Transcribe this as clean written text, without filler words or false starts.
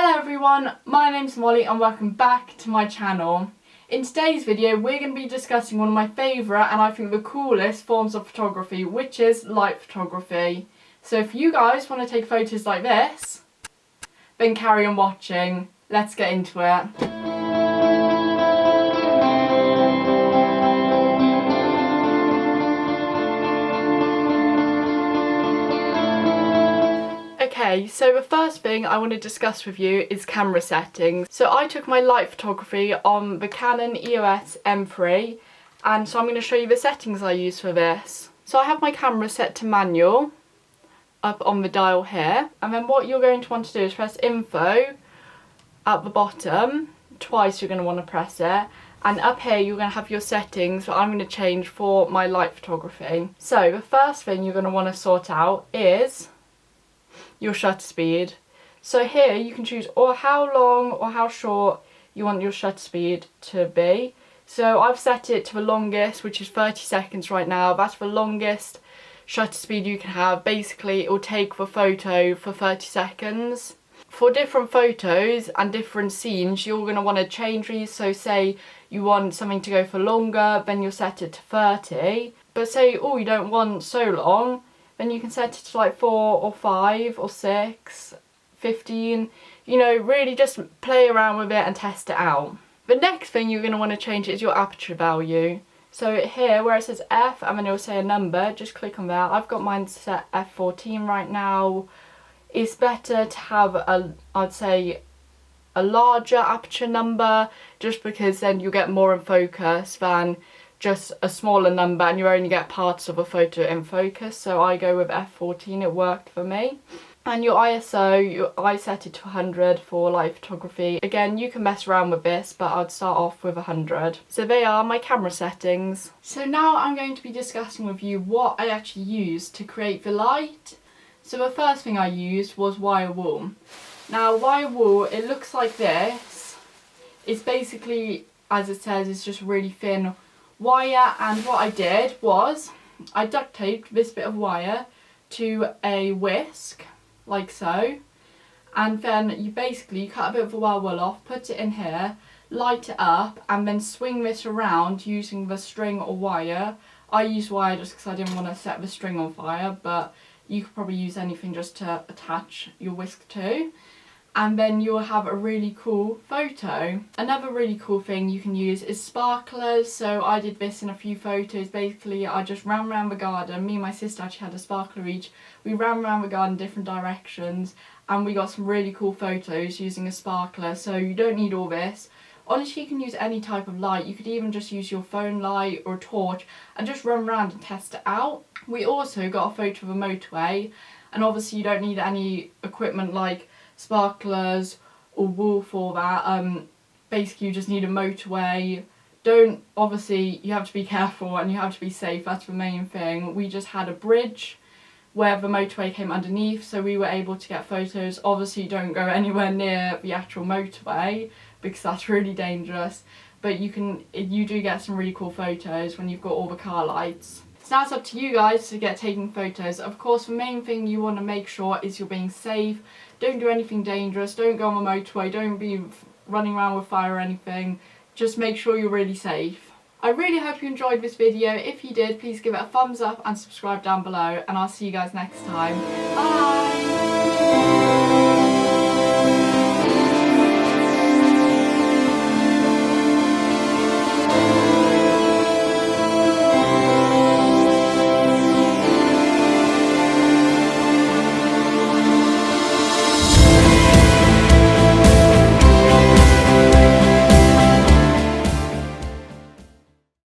Hello everyone, my name's Molly and welcome back to my channel. In today's video we're going to be discussing one of my favourite and I think the coolest forms of photography, which is light photography. So if you guys want to take photos like this, then carry on watching. Let's get into it. Okay, so the first thing I want to discuss with you is camera settings. So I took my light photography on the Canon EOS M3 and so I'm going to show you the settings I use for this. So I have my camera set to manual up on the dial here, and then what you're going to want to do is press info at the bottom. Twice you're going to want to press it, and up here you're going to have your settings that I'm going to change for my light photography. So the first thing you're going to want to sort out is your shutter speed. So here you can choose or how long or how short you want your shutter speed to be. So I've set it to the longest, which is 30 seconds right now. That's the longest shutter speed you can have. Basically it will take the photo for 30 seconds. For different photos and different scenes you're going to want to change these. So say you want something to go for longer, then you'll set it to 30. But say, oh, you don't want so long, then you can set it to like 4 or 5 or 6, 15, you know, really just play around with it and test it out. The next thing you're going to want to change is your aperture value. So here where it says F and then it will say a number, just click on that. I've got mine set F14 right now. It's better to have I'd say a larger aperture number, just because then you get more in focus than just a smaller number and you only get parts of a photo in focus. So I go with F14, it worked for me. And your ISO, I set it to 100 for light photography. Again, you can mess around with this, but I'd start off with 100. So they are my camera settings. So now I'm going to be discussing with you what I actually used to create the light. So the first thing I used was wire wool. Now wire wool, it looks like this. It's basically, as it says, it's just really thin wire, and what I did was I duct taped this bit of wire to a whisk like so, and then you basically cut a bit of the wire wool off, put it in here, light it up, and then swing this around using the string or wire. I used wire just because I didn't want to set the string on fire, but you could probably use anything just to attach your whisk to. And then you'll have a really cool photo. Another really cool thing you can use is sparklers. So I did this in a few photos. Basically I just ran around the garden. Me and my sister actually had a sparkler each. We ran around the garden different directions and we got some really cool photos using a sparkler. So you don't need all this. Honestly, you can use any type of light. You could even just use your phone light or a torch and just run around and test it out. We also got a photo of a motorway, and obviously you don't need any equipment like sparklers or wool for that. Basically you just need a motorway. Obviously you have to be careful and you have to be safe, that's the main thing. We just had a bridge where the motorway came underneath, so we were able to get photos. Obviously don't go anywhere near the actual motorway because that's really dangerous, but you do get some really cool photos when you've got all the car lights. So now it's up to you guys to get taking photos. Of course the main thing you want to make sure is you're being safe. Don't do anything dangerous, don't go on the motorway, don't be running around with fire or anything. Just make sure you're really safe. I really hope you enjoyed this video. If you did, please give it a thumbs up and subscribe down below, and I'll see you guys next time. Bye!